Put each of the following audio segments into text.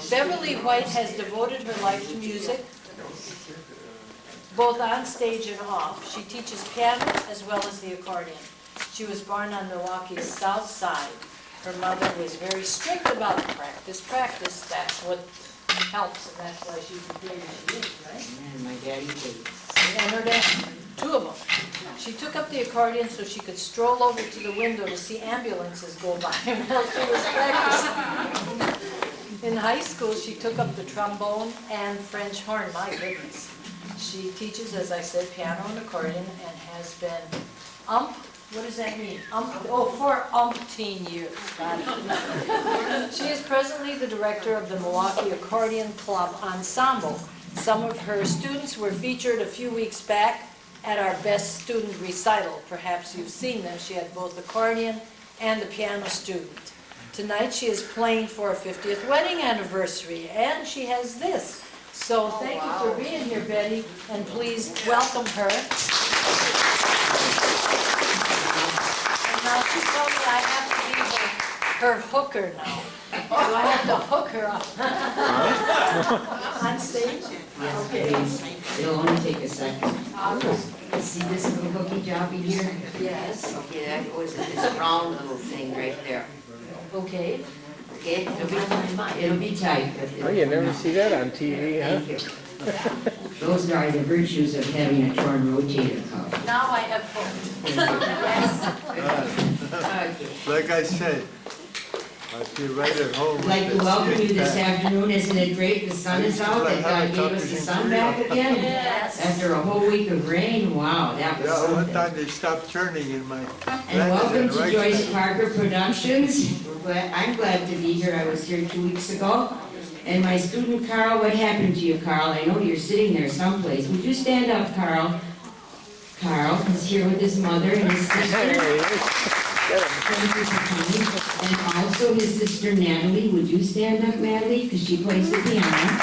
Beverly White has devoted her life to music, both on stage and off. She teaches piano as well as the accordion. She was born on Milwaukee's south side. Her mother was very strict about practice. That's what helps, and that's why she's as great as she is, right? And my daddy too. And her dad, two of them. She took up the accordion so she could stroll over to the window to see ambulances go by while she was practicing. In high school, she took up the trombone and French horn. My goodness. She teaches, as I said, piano and accordion, and has been what does that mean? For umpteen years. Got it. She is presently the director of the Milwaukee Accordion Club Ensemble. Some of her students were featured a few weeks back at our Best Student Recital. Perhaps you've seen them. She had both accordion and the piano student. Tonight she is playing for a 50th wedding anniversary, and she has this. So thank you for being here, Betty, and please welcome her. And now she told me I have to be her hooker now. Do I have to hook her up on stage? Yes, Okay. please. It'll only take a second. See this little hooky jobby here? Yes. Okay, that goes in this round little thing right there. Okay. Okay, it'll be tight. But Oh, you never see that on TV, huh? Thank you. Those are the virtues of having a torn rotator cuff. Now I have hope. Yes. Okay. Like I said, I feel right at home. I'd like to welcome you this afternoon. Isn't it great? The sun is out. That God gave us the sun back again. Yes. After a whole week of rain. Wow, that was Yeah, one something. time they stopped turning in my. And welcome to right Joyce side. Parker Productions. I'm glad to be here. I was here 2 weeks ago. And my student Carl, what happened to you, Carl? I know you're sitting there someplace. Would you stand up, Carl? Carl is here with his mother and his sister. Thank you for coming. And also his sister Natalie. Would you stand up, Natalie? Because she plays the piano.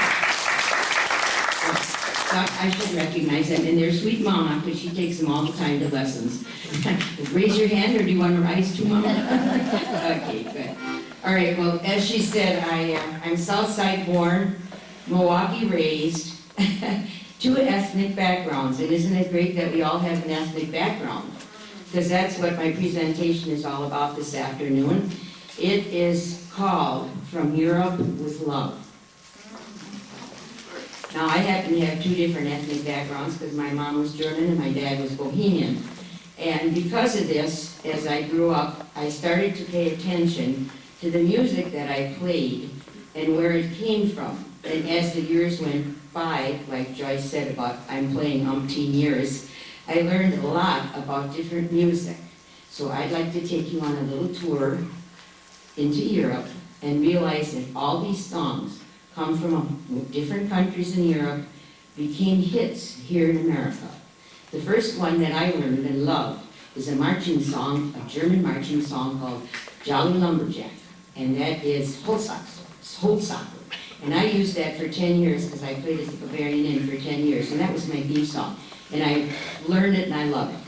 I should recognize them. And their sweet mama, because she takes them all the time to lessons. Raise your hand, or do you want to rise to mama? Okay, good. All right, well, as she said, I'm Southside born, Milwaukee raised, two ethnic backgrounds. And isn't it great that we all have an ethnic background? Because that's what my presentation is all about this afternoon. It is called From Europe with Love. Now, I happen to have two different ethnic backgrounds because my mom was German and my dad was Bohemian. And because of this, as I grew up, I started to pay attention to the music that I played and where it came from. And as the years went by, like Joyce said about I'm playing umpteen years, I learned a lot about different music. So I'd like to take you on a little tour into Europe and realize that all these songs come from different countries in Europe, became hits here in America. The first one that I learned and loved is a marching song, a German marching song called Jolly Lumberjack, and that is Holzsacker. And I used that for 10 years because I played at the Bavarian Inn for 10 years, and that was my theme song. And I learned it and I love it.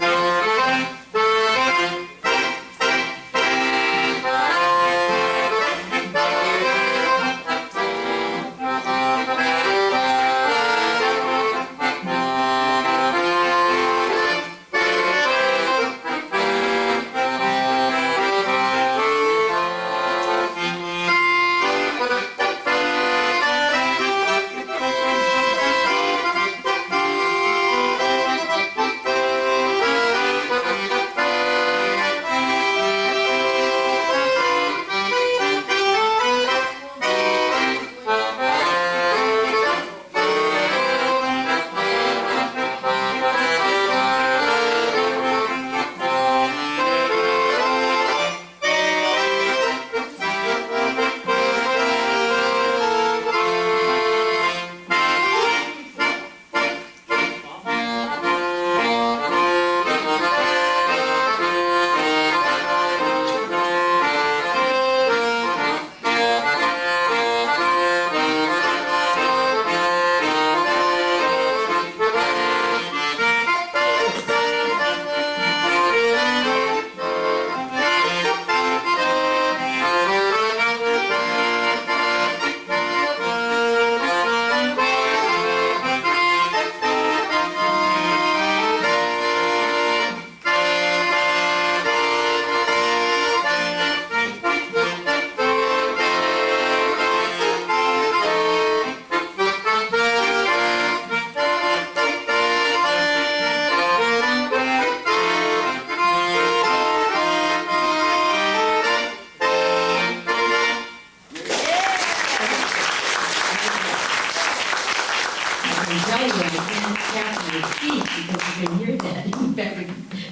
can tell you, I can't tap my feet because you can hear that. In fact,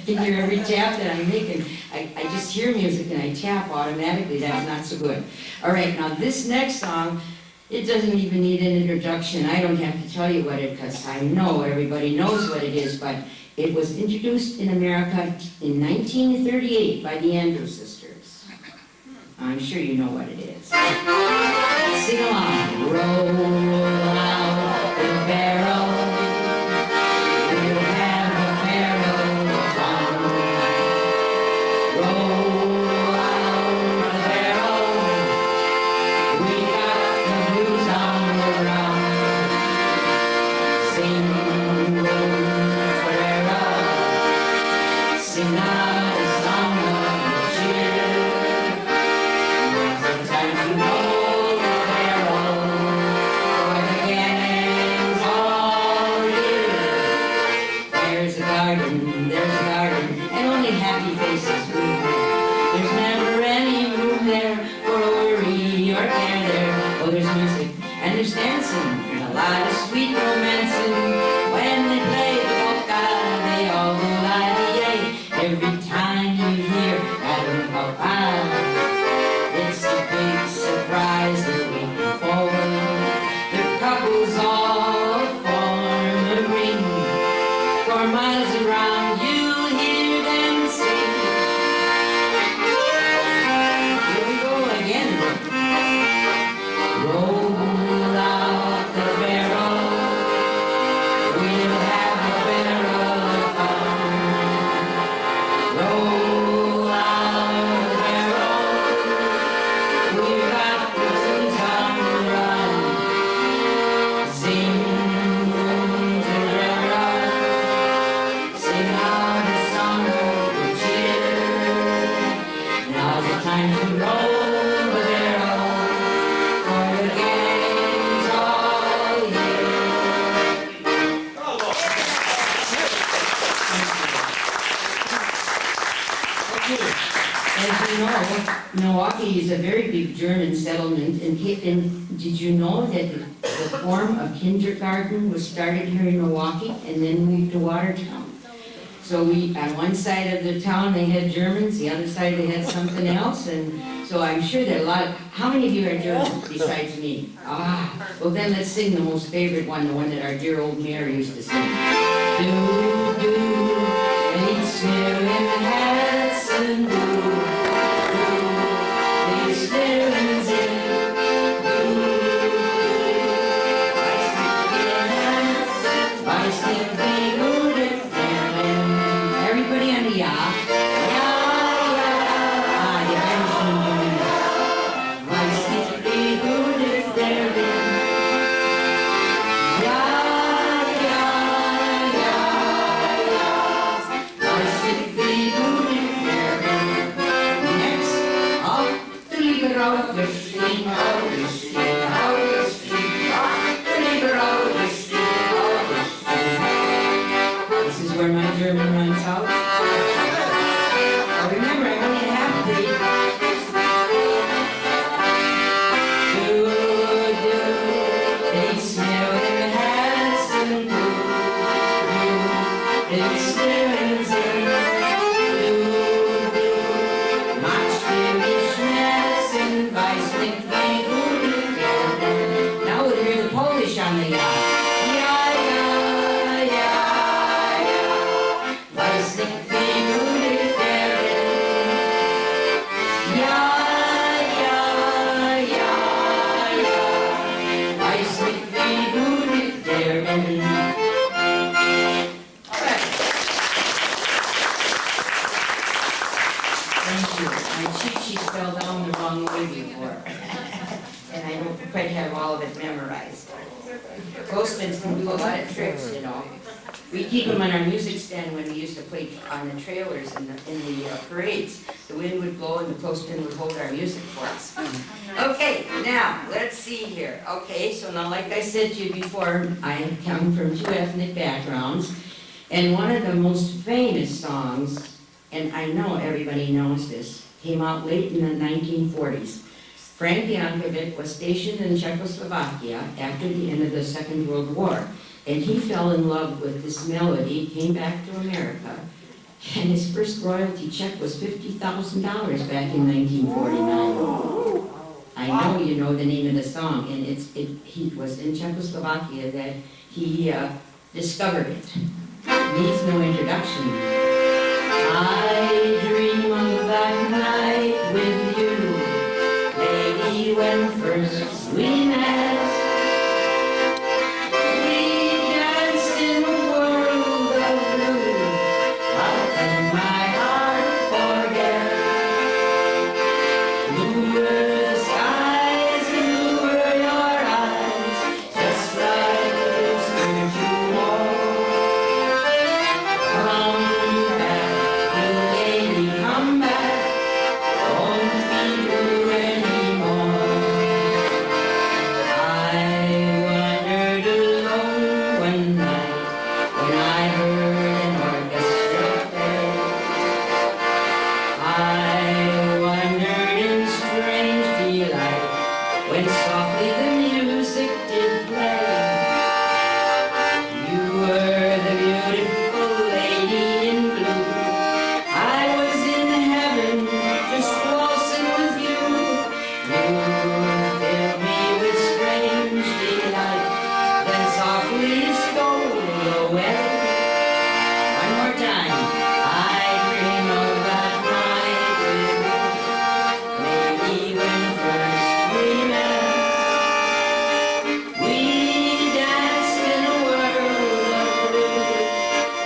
you can hear every tap that I'm making. I just hear music and I tap automatically. That's not so good. All right, now this next song, it doesn't even need an introduction. I don't have to tell you what it, because I know everybody knows what it is, but it was introduced in America in 1938 by the Andrews Sisters. I'm sure you know what it is. Sing along. Roll out the barrel. We'll have a barrel of fun. Roll out the barrel. We got the blues on the run. Sing, Torero. Sing out a song of cheer. Now's the time to roll the barrel for the gannings all year. There's a garden, and only happy faces bloom there. There's never any room there for a worry or care there. Oh, there's music, and there's dancing, and a lot of sweet romancing. When they play the polka, they all go la-di-yay. Every time you hear that polka, it's a big surprise they're waiting forward. Their couples all form a ring. For miles around you'll hear them sing. Here we go again. Roll out the barrel. We'll have a barrel of fun. Roll out the barrel. We've got the tunes on the run. Sing, Torero. Sing out a song of cheer. Now's the time to roll the barrel for the gang's all year. As you know, Milwaukee is a very big German settlement, and did you know that the form of kindergarten was started here in Milwaukee and then moved to Watertown? So on one side of the town they had Germans, the other side they had something else, and so I'm sure that how many of you are German besides me? Well then let's sing the most favorite one, the one that our dear old mayor used to sing. Do, do, each year in Hessen, do. Everybody on the ya. This is where my German runs out. Now remember, I only have three. Do, they smell in the house and do, they smells in do, much Schmerzen, weiß nicht wie gut werden. Now we'll hear the Polish on the ya. Weiß nicht wie gut werden. Ja, weiß nicht wie gut werden. Thank you. My cheat sheet fell down the wrong way before. And I don't quite have all of it memorized. Postmen can do a lot of tricks, you know. We keep them on our music stand when we used to play on the trailers in the parades. The wind would blow and the postman would hold our music for us. Okay, now, let's see here. Okay, so now like I said to you before, I come from two ethnic backgrounds. And one of the most famous songs, and I know everybody knows this, came out late in the 1940s. Frank Yankovic was stationed in Czechoslovakia after the end of the Second World War. And he fell in love with this melody, came back to America, and his first royalty check was $50,000 back in 1949. I know you know the name of the song, and he was in Czechoslovakia that he discovered it. Needs no introduction. I dream of that night with you, lady, when first we met. We danced in a world of blue. How can my heart forget? Blue were the skies and blue were your eyes, just like this that you wore. Come back, you lady, come back. Don't be blue anymore. I wandered alone one night when I heard an orchestra play. I wandered in strange delight when softly the music did play. You were the beautiful lady in blue. I was in heaven just waltzing with you. You filled me with strange delight, then softly stole away. One more time. I dream of that night with you, maybe when first we met. We danced in a world of blue.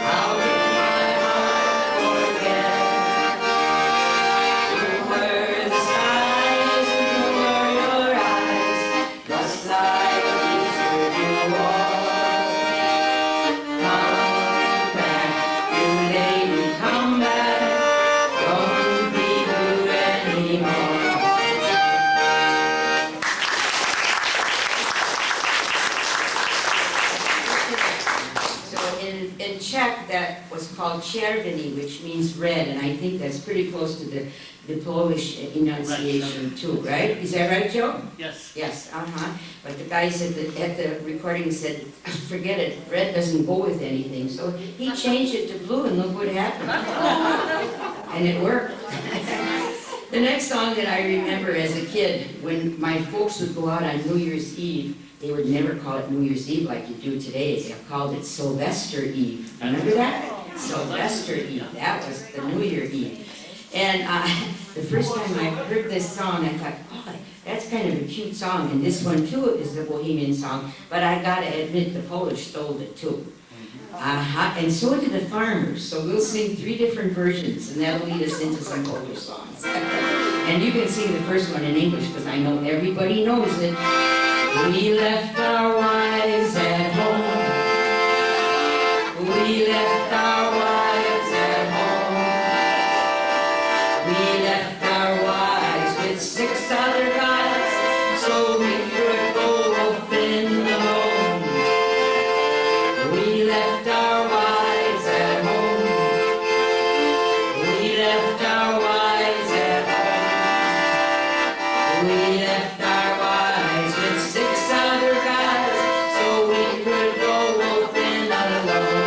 How could my heart forget? Blue were the skies and blue were your eyes, just like these that you wore. Come back, you lady, come back. Don't be blue anymore. So in Czech, that was called czervený, which means red, and I think that's pretty close to the Polish enunciation too, right? Is that right, Joe? Yes. Yes, But the guys at the recording said, forget it, red doesn't go with anything. So he changed it to blue, and look what happened. And it worked. The next song that I remember as a kid, when my folks would go out on New Year's Eve, they would never call it New Year's Eve like you do today. They called it Sylvester Eve. Remember that? Sylvester Eve. That was the New Year Eve. And the first time I heard this song, I thought, oh, that's kind of a cute song. And this one, too, is the Bohemian song. But I got to admit, the Polish stole it, too. And so did the Farmers. So we'll sing 3 different versions, and that'll lead us into some Polish songs. And you can sing the first one in English, because I know everybody knows it. We left our wives at home. We left our wives at home. We left our wives with 6 other guys, so we could go off in the home. We left our wives at home. We left our wives at home. We left our wives with 6 other guys, so we could go off in alone.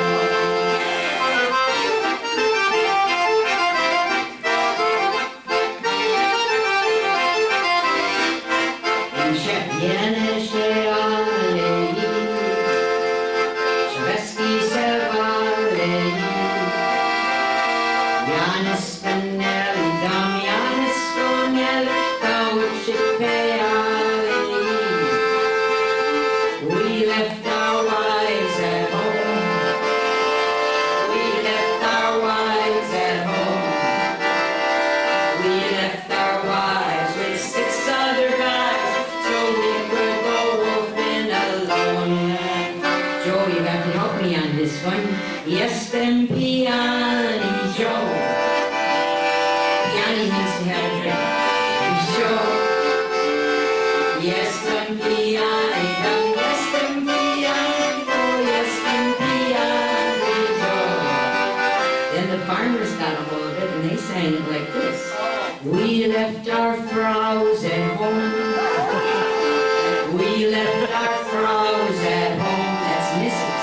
We left our wives at home. We left our wives at home. We left our wives with 6 other guys, so we could go wolfing alone. Joe, you got to help me on this one. Jestem pijany, Joe. Pijany means to have a drink. Joe. Jestem pijany, jestem pijany, oh, jestem pijany, Joe. Then the Farmers got a hold of it, and they sang it like this. We left our Fraus at home. We left our Fraus at home. That's Mrs.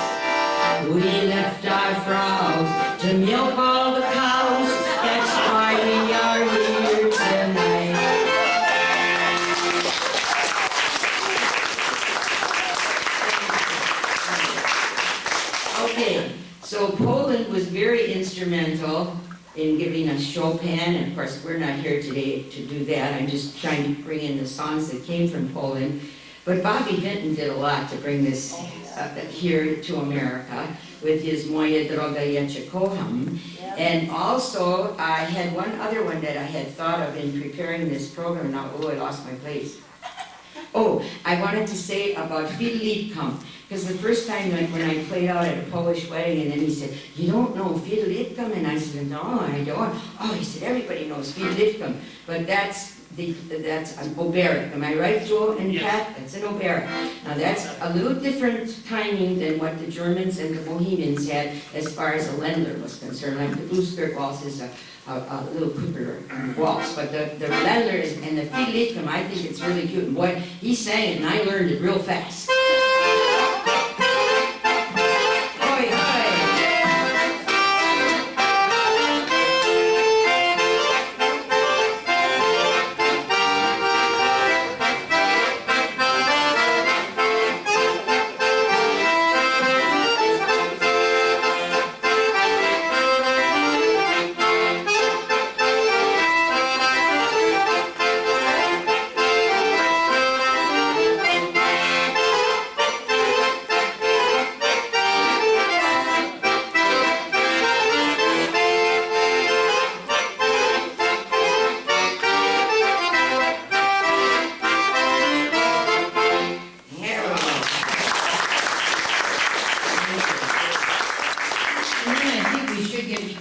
So Poland was very instrumental in giving us Chopin, and of course we're not here today to do that. I'm just trying to bring in the songs that came from Poland. But Bobby Vinton did a lot to bring this here to America with his Moja droga ja cię kocham. And also I had one other one that I had thought of in preparing this program. Now, I lost my place. Oh, I wanted to say about Fiedeliedkamp, because the first time when I played out at a Polish wedding, and then he said, "You don't know Fiedeliedkamp?" And I said, "No, I don't." Oh, he said, "Everybody knows Fiedeliedkamp, but that's an oberek." Am I right, Joe and Pat? That's an oberek. Now that's a little different timing than what the Germans and the Bohemians had as far as a Ländler was concerned. Like the Blueskirk waltz is a little quicker waltz, but the Ländler is, and the Fiedeliedkamp, I think it's really cute. And boy, he sang it and I learned it real fast.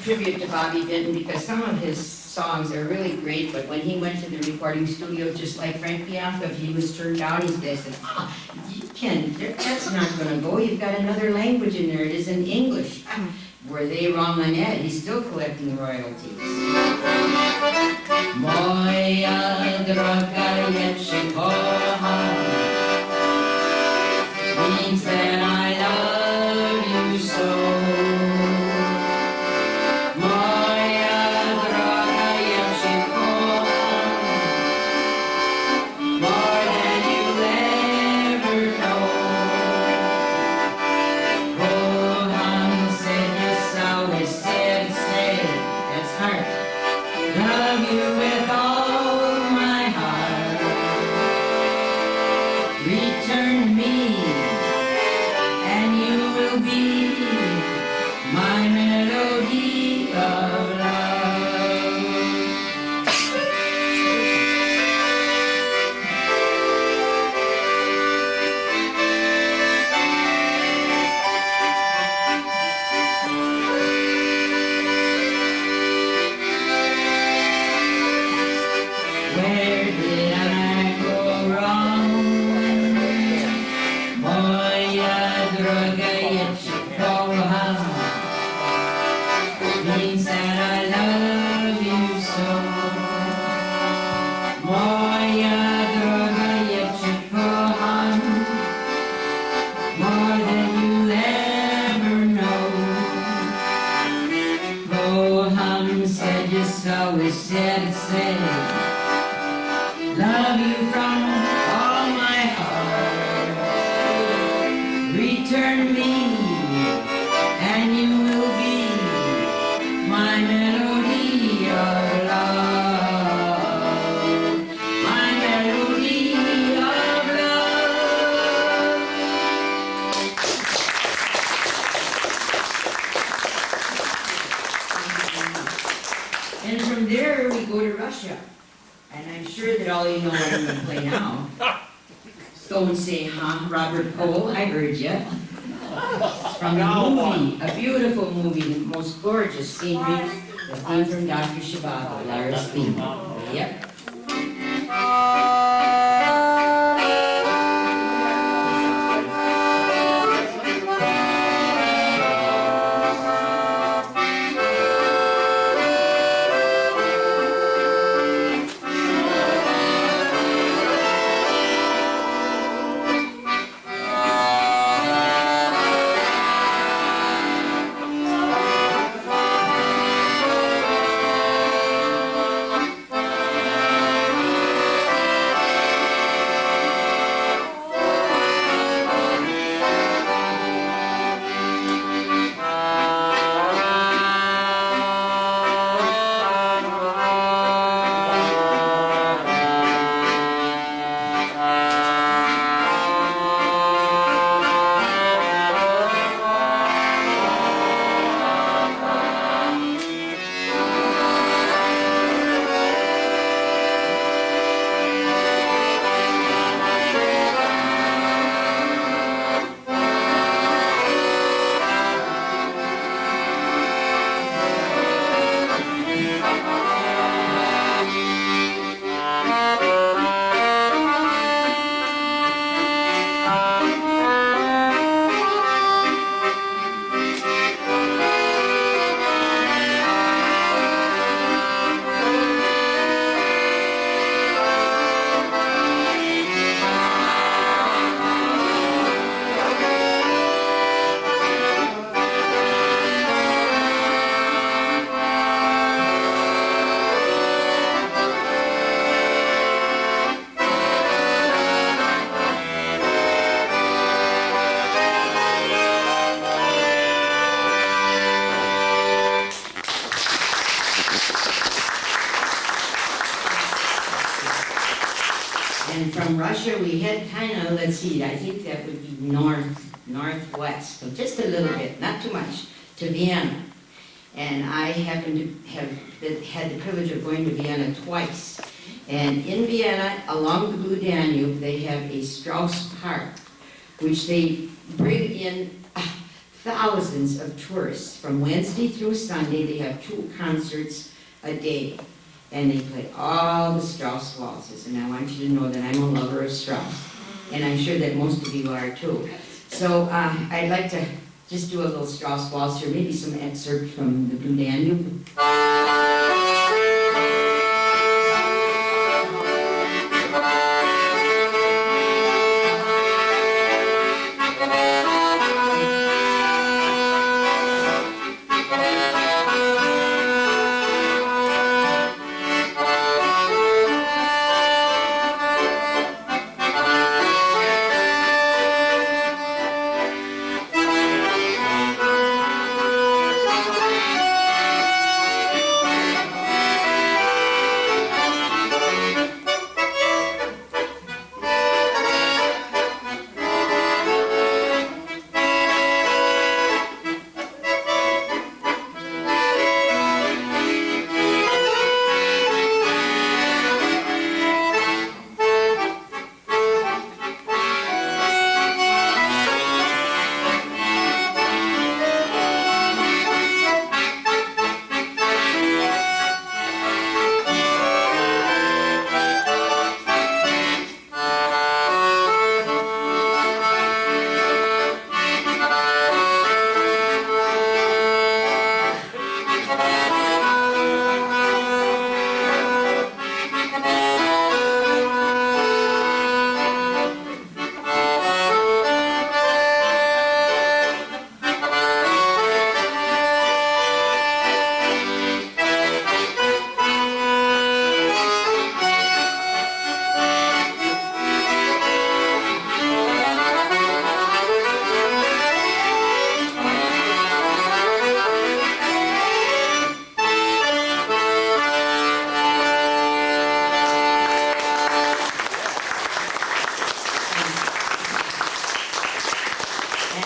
Tribute to Bobby Vinton, because some of his songs are really great, but when he went to the recording studio, just like Frank Bianca, if he was turned down, he said, you can't, that's not going to go, you've got another language in there, it isn't English. Were they wrong on that? He's still collecting royalties. Moja droga ja cię kocham, means that I love you so. Love you from all my heart. Return me, and you will be my melody of love. My melody of love. And from there we go to Russia. And I'm sure that all you know what I'm going to play now. Don't say, huh, Robert Cole, I heard you. It's from the movie, a beautiful movie, the most gorgeous scenery, the theme from Dr. Zhivago, Lara's theme. Yep. Russia, we head kind of, let's see, I think that would be northwest, so just a little bit, not too much, to Vienna. And I happen to have had the privilege of going to Vienna twice. And in Vienna, along the Blue Danube, they have a Strauss Park, which they bring in thousands of tourists. From Wednesday through Sunday, they have 2 concerts a day. And they play all the Strauss waltzes. And I want you to know that I'm a lover of Strauss. And I'm sure that most of you are too. So I'd like to just do a little Strauss waltz here, maybe some excerpt from the Blue Danube.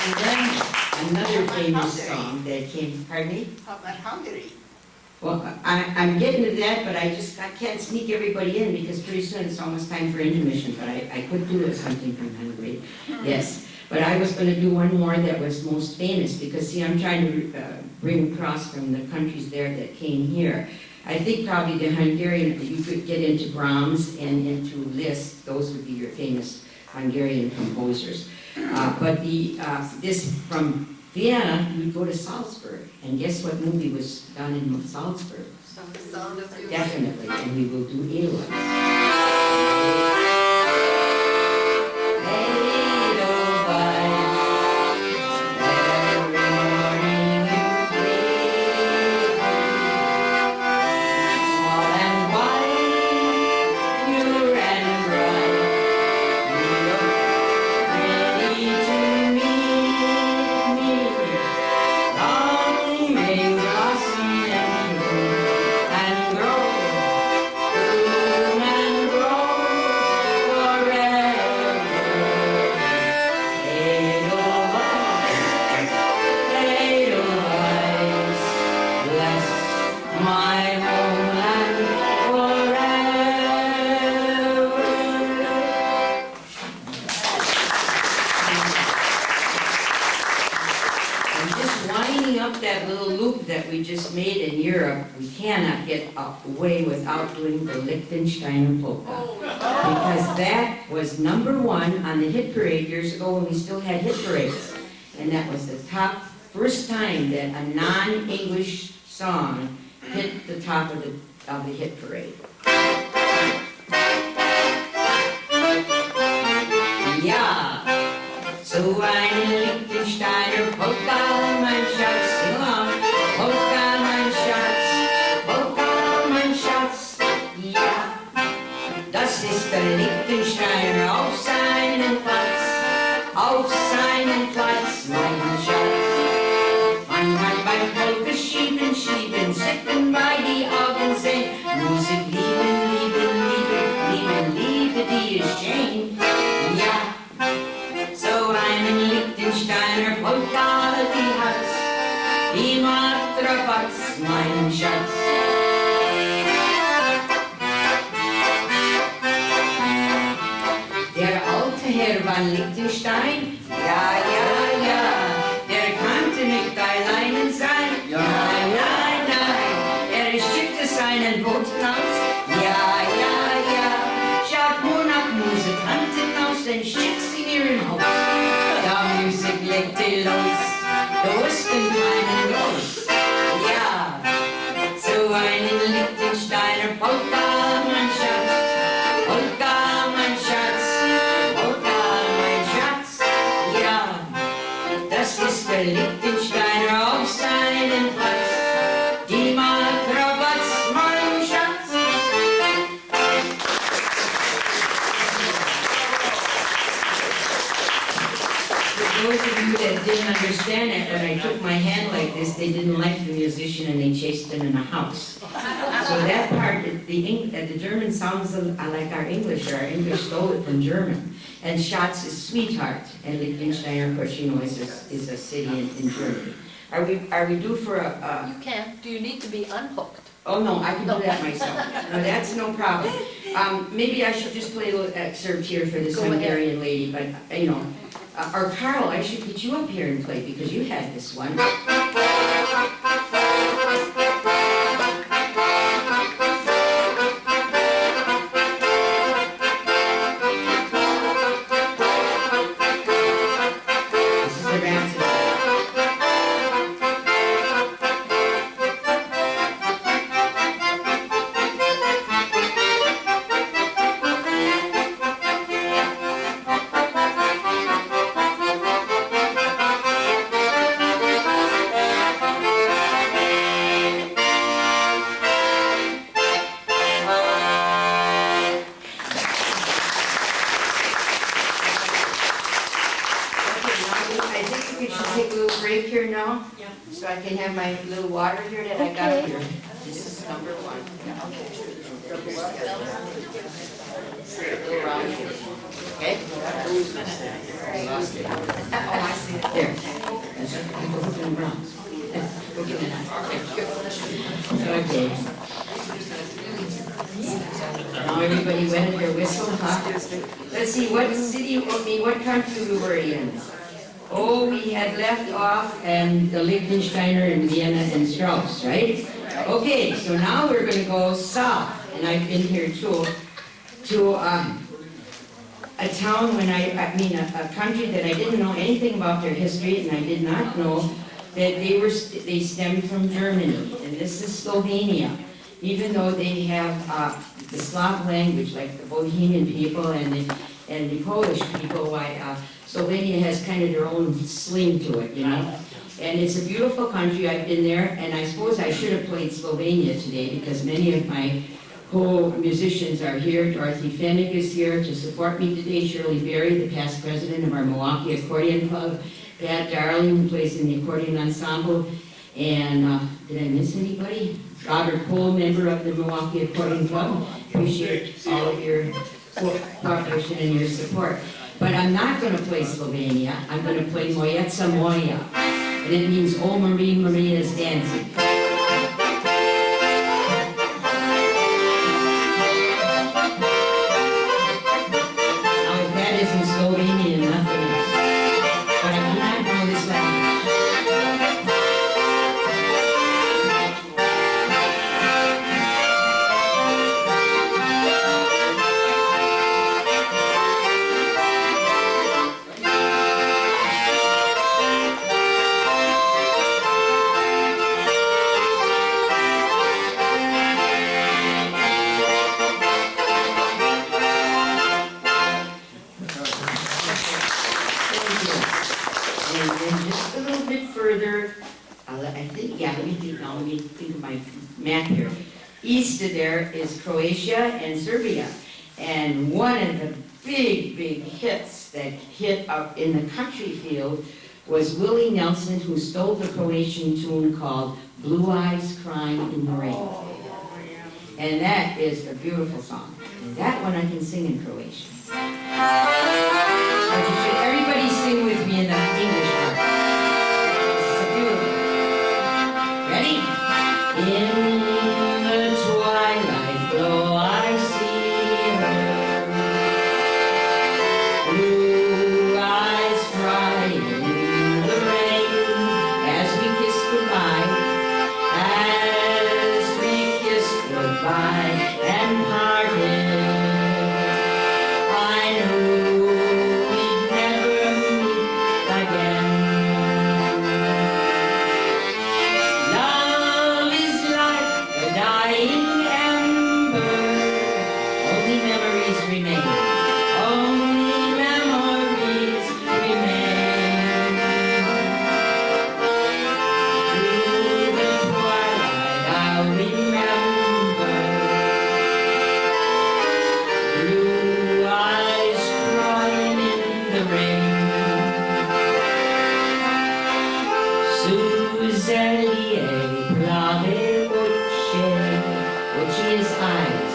And then another famous song that came, pardon me? How about Hungary? Well, I'm getting to that, but I can't sneak everybody in because pretty soon it's almost time for intermission, but I could do something from Hungary, yes. But I was going to do one more that was most famous because, see, I'm trying to bring across from the countries there that came here. I think probably the Hungarian, you could get into Brahms and into Liszt, those would be your famous Hungarian composers. But this from Vienna, you'd go to Salzburg, and guess what movie was done in Salzburg? Sound of Music. Definitely, and we will do Edelweiss. That little loop that we just made in Europe, we cannot get away without doing the Liechtensteiner polka. Because that was #1 on the hit parade years ago when we still had hit parades. And that was the first time that a non-English song hit the top of the hit parade. Yeah! So eine Liechtensteiner Polka, mein Schatz, sing along. Polka, mein Schatz, ja. Das ist der Liechtensteiner auf seinem Platz, mein Schatz. Man kann beim Polka schieben, sitten bei die Augen sehen. Musik lieben, die ist schön. Kravats, mein Schatz. Der alte Herr van Liechtenstein, ja, ja, ja, der kannte nicht allein sein. Ja, nein, nein, schickte seinen Boten aus. Ja, ja, ja, schaut nur nach Musikanten aus, denn schickt sie mir im Haus. Da Musik legte los den kleinen los. Ja, so einen Liechtensteiner Polka, mein Schatz, Polka, mein Schatz, Polka, mein Schatz. Ja, das ist der Liechtensteiner auf seinem Platz. Die Matrabatz, mein Schatz. For those of you that didn't understand it, when I took my hand like this, they didn't like the musician and they chased him in the house. So that part, the German sounds like our English stole it from German. And Schatz is sweetheart, and Liechtenstein, of course, you know, is a city in Germany. Are we due for a? You can. Do you need to be unhooked? Oh no, I can do that myself. No, that's no problem. Maybe I should just play a little excerpt here for this Go ahead. Hungarian lady, but you know. Or Carl, I should get you up here and play because you had this one. This is the Rhapsody. I think we should take a little break here now. Yeah. So I can have my little water here that I got here. This is number one. Little round here. Okay? Oh, I see it. There. That's it. Go put them brown. Go get it. Okay. Now everybody wetted their whistle, huh? Let's see, what city, what country we were in. Oh, we had left off and the Liechtensteiner and Vienna and Strauss, right? Okay, so now we're going to go south, and I've been here too, to a town a country that I didn't know anything about their history, and I did not know that they stemmed from Germany, and this is Slovenia. Even though they have the Slav language, like the Bohemian people and the Polish people, Slovenia has kind of their own sling to it, you know. And it's a beautiful country. I've been there, and I suppose I should have played Slovenia today because many of my co-musicians are here. Dorothy Fennick is here to support me today. Shirley Berry, the past president of our Milwaukee Accordion Club. Pat Darling, who plays in the accordion ensemble. And did I miss anybody? Robert Cole, member of the Milwaukee Accordion Club. Appreciate all of your cooperation and your support. But I'm not going to play Slovenia. I'm going to play Mojeca Moja. And it means, oh, Marie, Marie is dancing. Now, if that isn't Slovenian, nothing else. But I do not know this language. Let me think of my map here. East of there is Croatia and Serbia. And one of the big hits that hit up in the country field was Willie Nelson, who stole the Croatian tune called Blue Eyes Crying in the Rain. And that is a beautiful song. And that one I can sing in Croatian. But you should everybody sing with me in the English part. It's a beautiful. Ready? his eyes.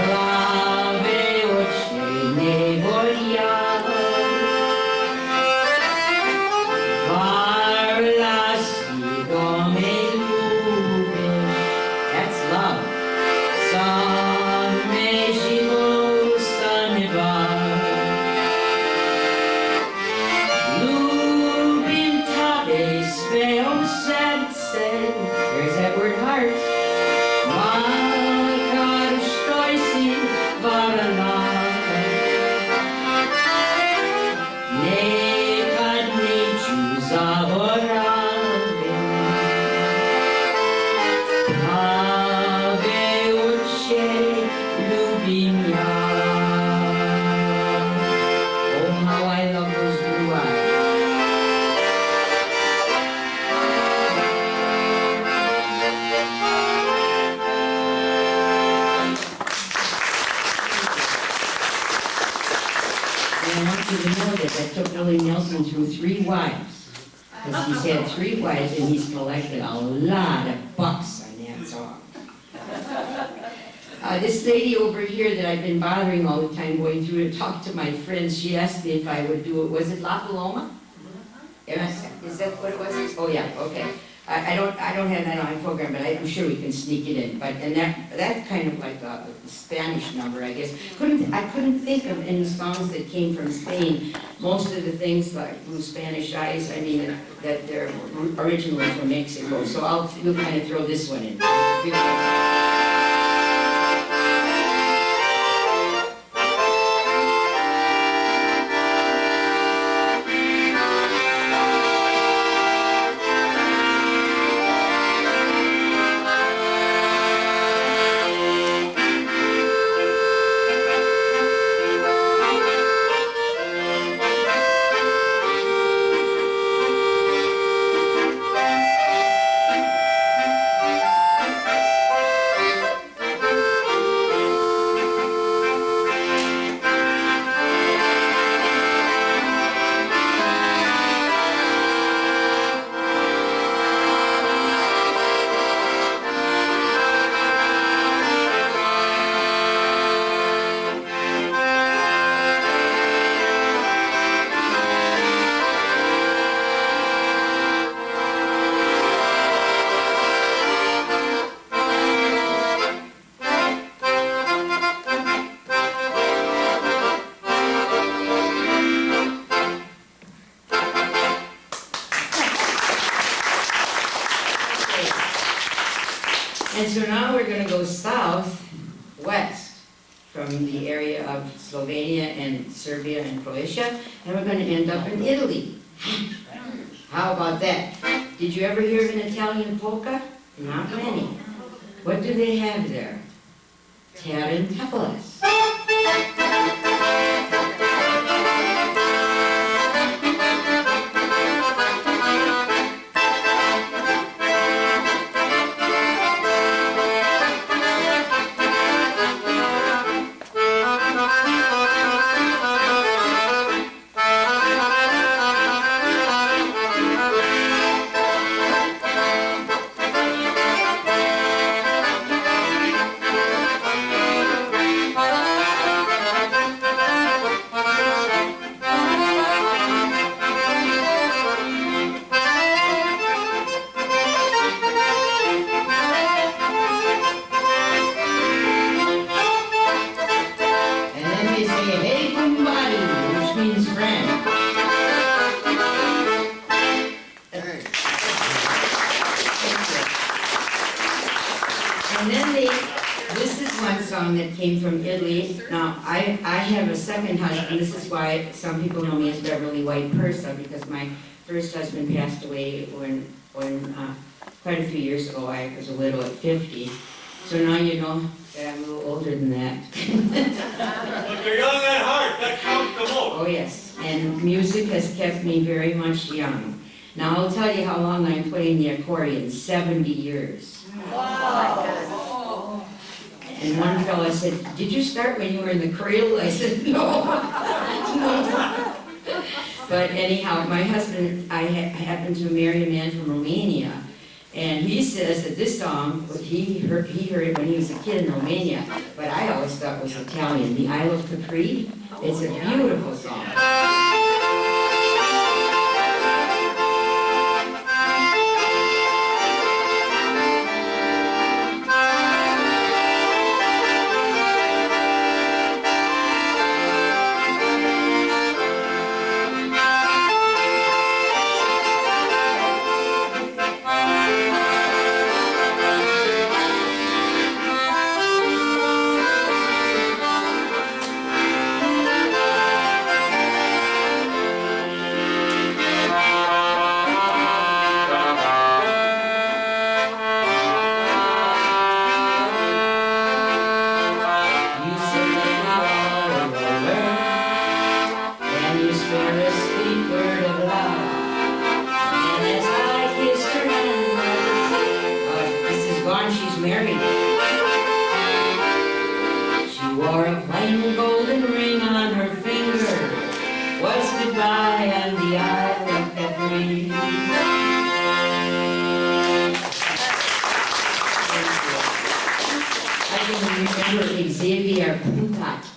Plave oči nevolia, varla si do me ljubiš. That's love. Sam me život sa neba. Ljubim tebe sveo srce. There's that word heart. Makar što si varala. Nekad neću zaboraviti. Plave oči ljubim ja. Oh, how I love those blue eyes. And I want you to know that that took Willie Nelson through 3 wives. Because he's had 3 wives and he's collected a lot of bucks on that song. This lady over here that I've been bothering all the time going through to talk to my friends, she asked me if I would do it. Was it La Paloma? Is that what it was? Oh yeah, okay. I don't have that on my program, but I'm sure we can sneak it in. But and that's kind of like a Spanish number, I guess. I couldn't think of any songs that came from Spain. Most of the things like Blue Spanish Eyes, I mean that they're originally from Mexico. So we'll kind of throw this one in. And so now we're going to go southwest from the area of Slovenia and Serbia and Croatia, and we're going to end up in Italy. How about that? Did you ever hear of an Italian polka? Not many. What do they have there? Tarantellas. And then this is one song that came from Italy. Now, I have a second husband. This is why some people know me as Beverly White Persa, because my first husband passed away when quite a few years ago. I was a widow at 50. So now you know that I'm a little older than that. But you're young at heart, that counts the most. Oh yes, and music has kept me very much young. Now I'll tell you how long I'm playing the accordion, 70 years. Wow. And one fellow said, "Did you start when you were in the cradle?" I said, "No." No. But anyhow, my husband, I happened to marry a man from Romania, And he says that this song, he heard it when he was a kid in Romania, but I always thought it was Italian, the Isle of Capri. It's a beautiful song.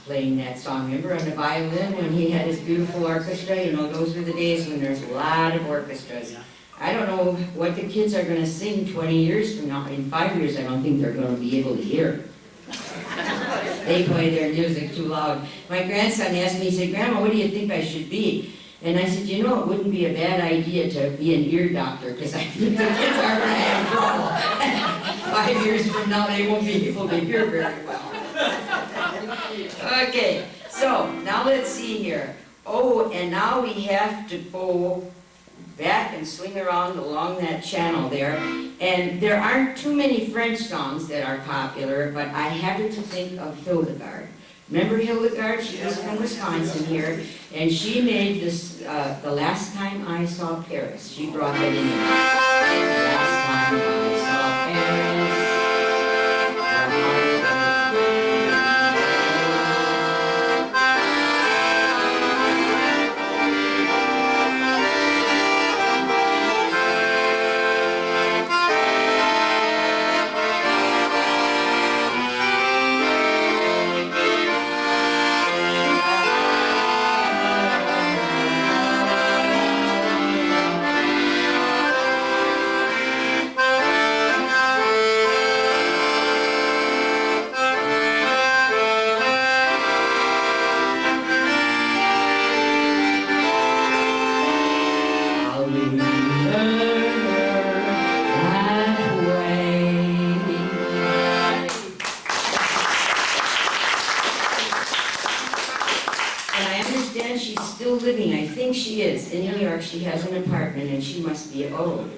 Playing that song, remember, on the violin when he had his beautiful orchestra? You know, those were the days when there's a lot of orchestras. I don't know what the kids are going to sing 20 years from now. In 5 years, I don't think they're going to be able to hear. They play their music too loud. My grandson asked me, he said, Grandma, what do you think I should be? And I said, you know, it wouldn't be a bad idea to be an ear doctor, because I think the kids are going to have trouble. 5 years from now, they won't be able to hear very well. Okay, so now let's see here. Oh, and now we have to go back and swing around along that channel there. And there aren't too many French songs that are popular, but I happened to think of Hildegard. Remember Hildegard? She was from Wisconsin here, and she made this, The Last Time I Saw Paris. She brought that in here. The last time I saw Paris. Living, I think she is, in New York. She has an apartment and she must be old.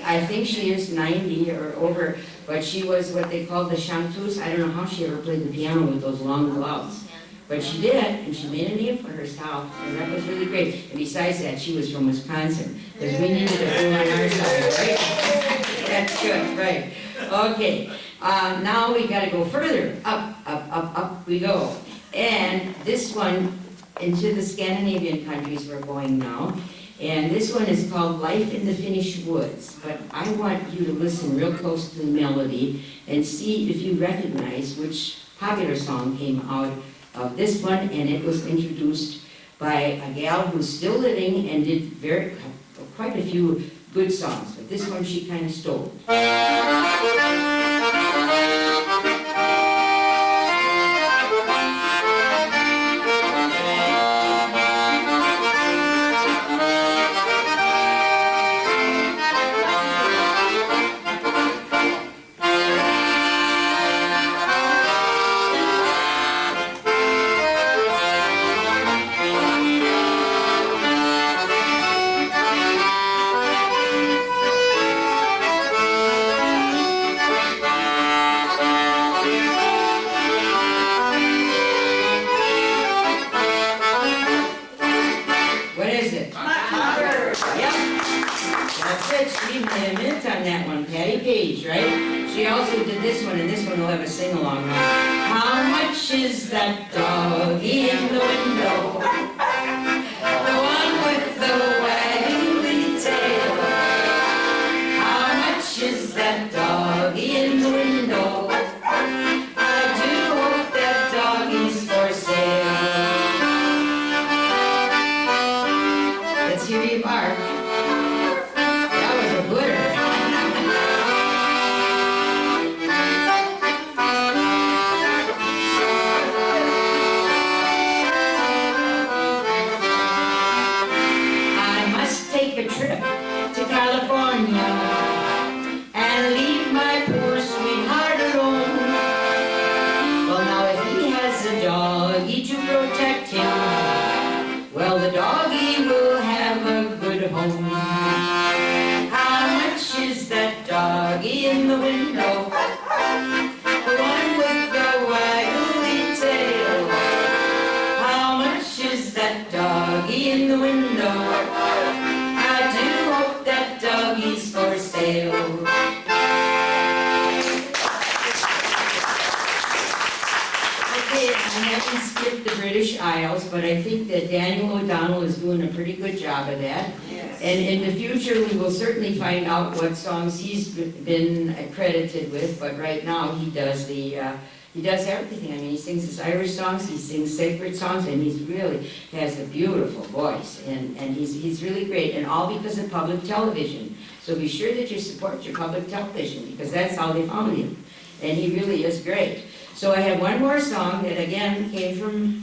I think she is 90 or over, but she was what they called the chanteuse. I don't know how she ever played the piano with those long gloves. But she did, and she made a name for herself, and that was really great. And besides that, she was from Wisconsin, because we needed a fool on our side, right? That's good, right. Okay, now we got to go further. Up we go. And this one, into the Scandinavian countries we're going now. And this one is called Life in the Finnish Woods. But I want you to listen real close to the melody and see if you recognize which popular song came out of this one. And it was introduced by a gal who's still living and did quite a few good songs. But this one she kind of stole. She also did this one, and this one will have a sing-along. How much is that doggy in the window? The one with the waggly tail. Well, the doggy will have a good home. How much is that doggy in the window? The one with the waggly tail. How much is that doggy in the window? I do hope that doggy's for sale. Okay, I haven't skipped the British Isles, but I think that Daniel O'Donnell is doing a pretty good job of that. Yes. And in the future, we will certainly find out what songs he's been credited with, but right now he does he does everything. I mean, he sings his Irish songs, he sings sacred songs, and he's really has a beautiful voice, and he's really great, and all because of public television. So be sure that you support your public television, because that's how they found him, and he really is great. So I have one more song that again came from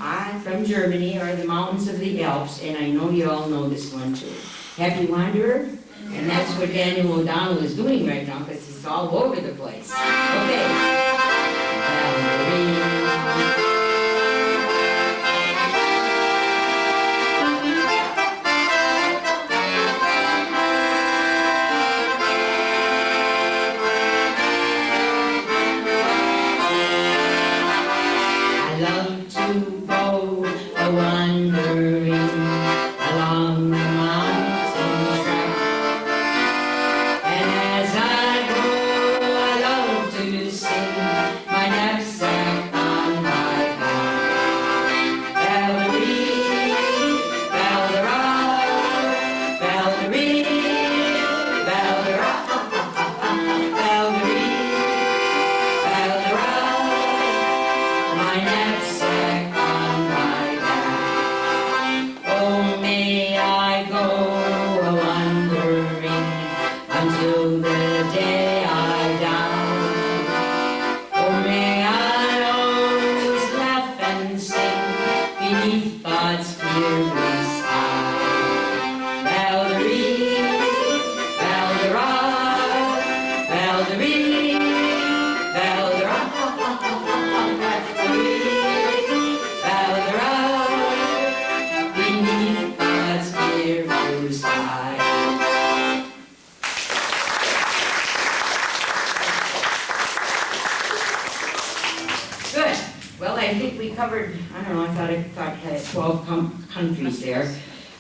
Germany, or the mountains of the Alps, and I know you all know this one too. Happy Wanderer? And that's what Daniel O'Donnell is doing right now, because he's all over the place. Okay. I love to go a-wandering along the mountain track, and as I go, I love to sing my knapsack on my back. Valerie, Valdera, Valerie, Valdera, Valerie, Valdera, my knapsack on my back. Oh, may I go a-wandering until the day I die. Oh, may I always laugh and sing beneath God's clear blue sky. Valerie, Valdera, Valerie, Valdera, Valerie, Valdera, beneath God's clear blue sky. Good. Well, I think we covered, I don't know, I thought I had 12 countries there.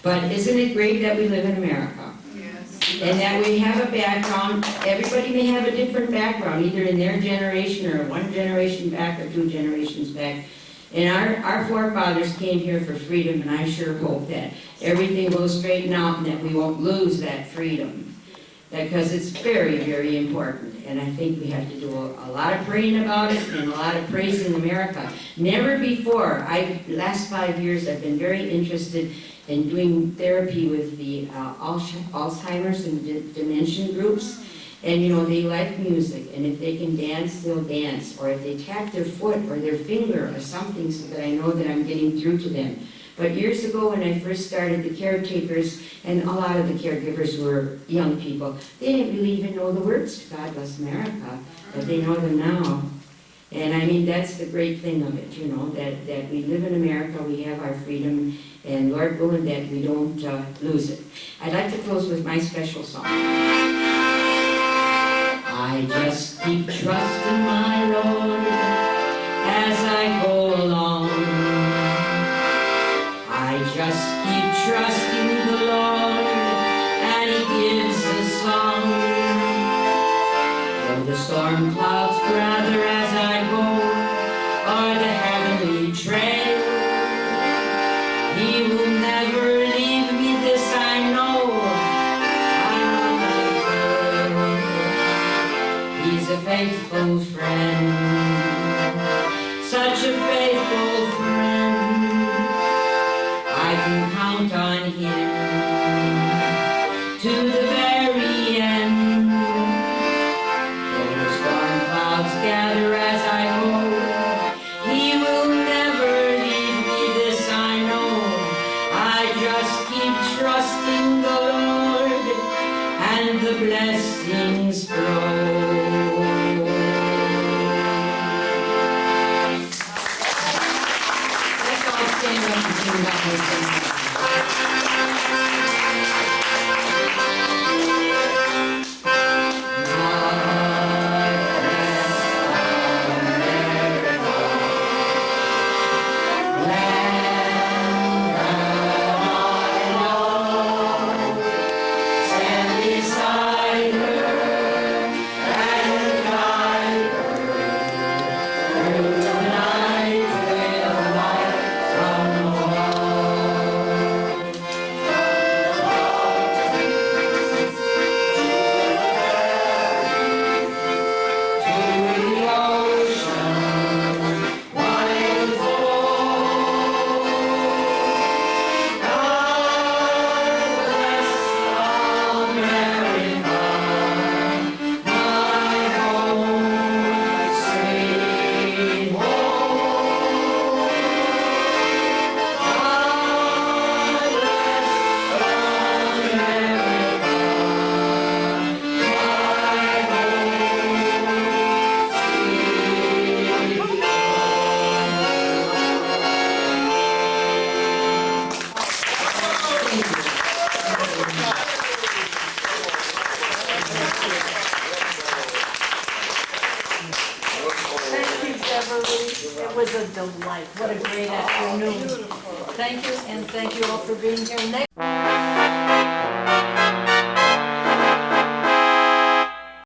But isn't it great that we live in America? Yes. And that we have a background, everybody may have a different background, either in their generation or one generation back or two generations back. And our forefathers came here for freedom, and I sure hope that everything will straighten out and that we won't lose that freedom. Because it's very, very important. And I think we have to do a lot of praying about it and a lot of praising America. Never before, last 5 years, I've been very interested in doing therapy with the Alzheimer's and dementia groups. And you know, they like music, and if they can dance, they'll dance. Or if they tap their foot or their finger or something so that I know that I'm getting through to them. But years ago when I first started, the caretakers, and a lot of the caregivers were young people, they didn't really even know the words to God Bless America, but they know them now. And I mean, that's the great thing of it, you know, that we live in America, we have our freedom, and Lord willing that we don't lose it. I'd like to close with my special song. I just keep trusting my Lord as I go along. I just keep trusting the Lord, and He gives a song. Though the storm clouds gather as I go, or the heavenly trail, He will never leave me, this I know. He's a faithful friend, such a faithful friend. I can count on Him to the very end. Though the storm clouds gather as I go, He will never leave me, this I know. I just keep trusting the Lord, and the blessings flow. Let's all stand up and sing that whole thing. life. What a great afternoon. Thank you, and thank you all for being here. Next